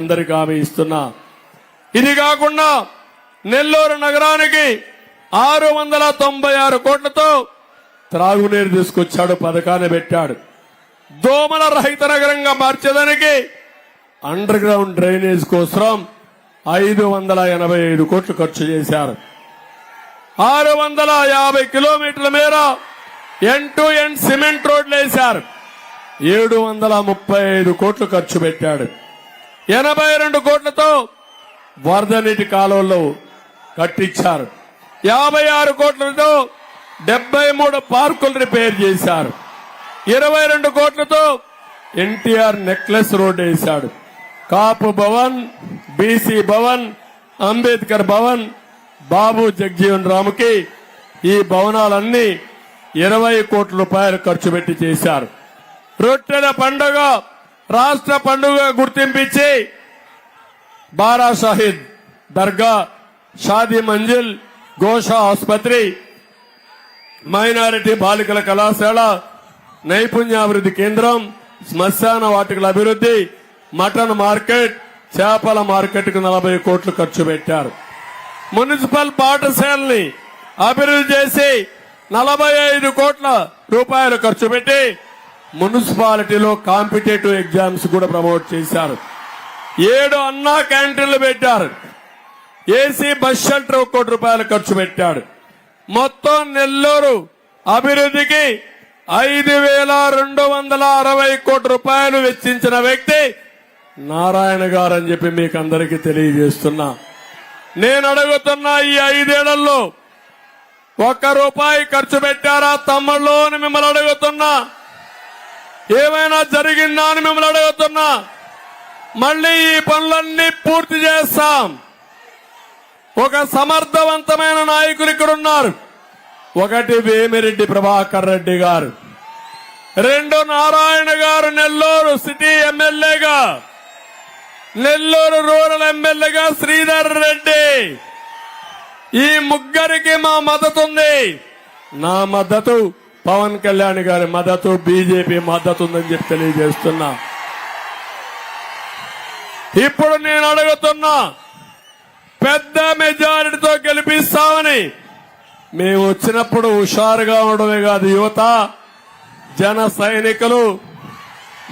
అందరికీ హామీ ఇస్తున్నా. ఇది కాకుండా నెల్లూరు నగరానికి 696 కోట్లతో త్రాగునీరు తీసుకొచ్చాడు, పథకాన్ని పెట్టాడు. దోమల రహిత నగరంగా మార్చేదానికి అండర్ గ్రౌండ్ డ్రైనేజ్ కోసం 585 కోట్లు ఖర్చు చేశారు. 650 కిలోమీటర్ల మేర ఎండ్ టు ఎండ్ సిమెంట్ రోడ్లు వేశారు. 735 కోట్లు ఖర్చు పెట్టాడు. 82 కోట్లతో వరద నీటి కాలువలు కట్టించారు. 56 కోట్లతో 73 పార్కులు రిపేర్ చేశారు. 22 కోట్లతో ఎన్టీఆర్ నెక్లెస్ రోడ్ వేశాడు. కాపు భవన్, బీసీ భవన్, అంబేద్కర్ భవన్, బాబు జగజీవన్ రాముకి ఈ భవనాలన్నీ 20 కోట్ల రూపాయలు ఖర్చు పెట్టి చేశారు. రొట్టెల పండుగ రాష్ట్ర పండుగ గుర్తింపించి బారా షాహిద్ దర్గా, షాదీ మంజిల్, గోషా ఆసుపత్రి, మైనారిటీ బాలికల కళాశాల, నైపుణ్యాభివృద్ధి కేంద్రం, శ్మశాన వాటికల అభివృద్ధి, మటన్ మార్కెట్, చేపల మార్కెట్ కు 40 కోట్లు ఖర్చు పెట్టారు. మున్సిపల్ పాఠశాలని అభివృద్ధి చేసి 45 కోట్ల రూపాయలు ఖర్చు పెట్టి మున్సిపాలిటీలో కాంపిటేటివ్ ఎగ్జామ్స్ కూడా ప్రమోట్ చేశారు. 7 అన్నా క్యాంటీన్లు పెట్టారు. ఏసీ బస్ షెల్టర్ 1 కోటి రూపాయలు ఖర్చు పెట్టాడు. మొత్తం నెల్లూరు అభివృద్ధికి 5260 కోట్ల రూపాయలు వెచ్చించిన వ్యక్తి నారాయణ గారు అని చెప్పి మీకు అందరికీ తెలియజేస్తున్నా. నేను అడుగుతున్నా, ఈ 5 ఏళ్లలో 1 రూపాయి ఖర్చు పెట్టారా తమ్ముళ్ళు అని మిమ్మల్ని అడుగుతున్నా. ఏమైనా జరిగిందా అని మిమ్మల్ని అడుగుతున్నా. మళ్లీ ఈ పనులన్నీ పూర్తి చేస్తాం. ఒక సమర్థవంతమైన నాయకులు ఇక్కడ ఉన్నారు. 1 వేమిరెడ్డి ప్రభాకర్ రెడ్డి గారు, 2 నారాయణ గారు నెల్లూరు సిటీ ఎమ్మెల్యేగా, నెల్లూరు రూరల్ ఎమ్మెల్యేగా శ్రీధర్ రెడ్డి. ఈ ముగ్గురికి మా మద్దతు ఉంది. నా మద్దతు, పవన్ కళ్యాణ్ గారి మద్దతు, బీజేపీ మద్దతు ఉందని చెప్పి తెలియజేస్తున్నా. ఇప్పుడు నేను అడుగుతున్నా, పెద్ద మెజారిటీతో గెలిపిస్తామని. మేము వచ్చినప్పుడు హుషారుగా ఉండడమే కాదు, యువత, జన సైనికులు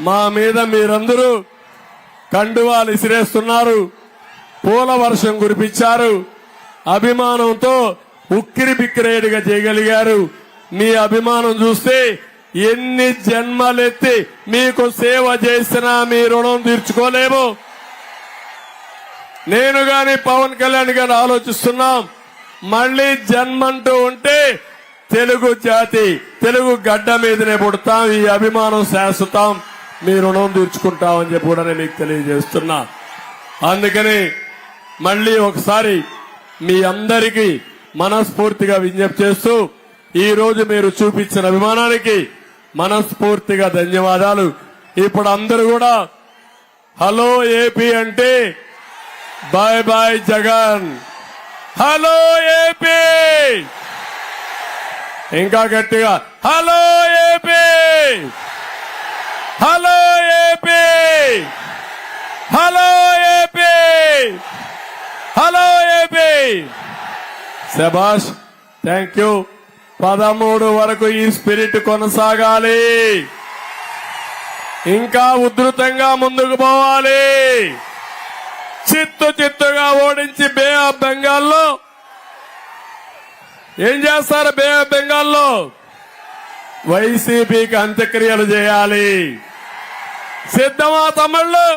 మా మీద మీరందరూ కండువాలు ఇసిరేస్తున్నారు, పూల వర్షం కురిపించారు, అభిమానంతో ఉక్కిరి బిక్కిరేడుగా చేయగలిగారు. మీ అభిమానం చూస్తే ఎన్ని జన్మలెత్తి మీకు సేవ చేసినా మీ రుణం తీర్చుకోలేము. నేను గాని పవన్ కళ్యాణ్ గారు ఆలోచిస్తున్నాం, మళ్లీ జన్మంటూ ఉంటే తెలుగు జాతి, తెలుగు గడ్డ మీదనే పుడతాం. ఈ అభిమానం శాశ్వతం, మీ రుణం తీర్చుకుంటామని చెప్పి కూడా మీకు తెలియజేస్తున్నా. అందుకని మళ్లీ ఒకసారి మీ అందరికీ మనస్ఫూర్తిగా విజ్ఞప్తి చేస్తూ, ఈ రోజు మీరు చూపించిన అభిమానానికి మనస్ఫూర్తిగా ధన్యవాదాలు. ఇప్పుడు అందరూ కూడా హలో ఏపీ అంటే bye bye Jagan, hello AP, ఇంకా గట్టిగా hello AP, hello AP, hello AP, hello AP. శభాష్, థ్యాంక్ యూ. 13 వరకు ఈ స్పిరిట్ కొనసాగాలి, ఇంకా ఉధృతంగా ముందుకు పోవాలి. చిత్తుగా ఓడించి బే ఆఫ్ బెంగాల్లో ఏం చేస్తారు? బే ఆఫ్ బెంగాల్లో వైసీపీకి అంత్యక్రియలు చేయాలి. సిద్ధమా తమిళ్లు?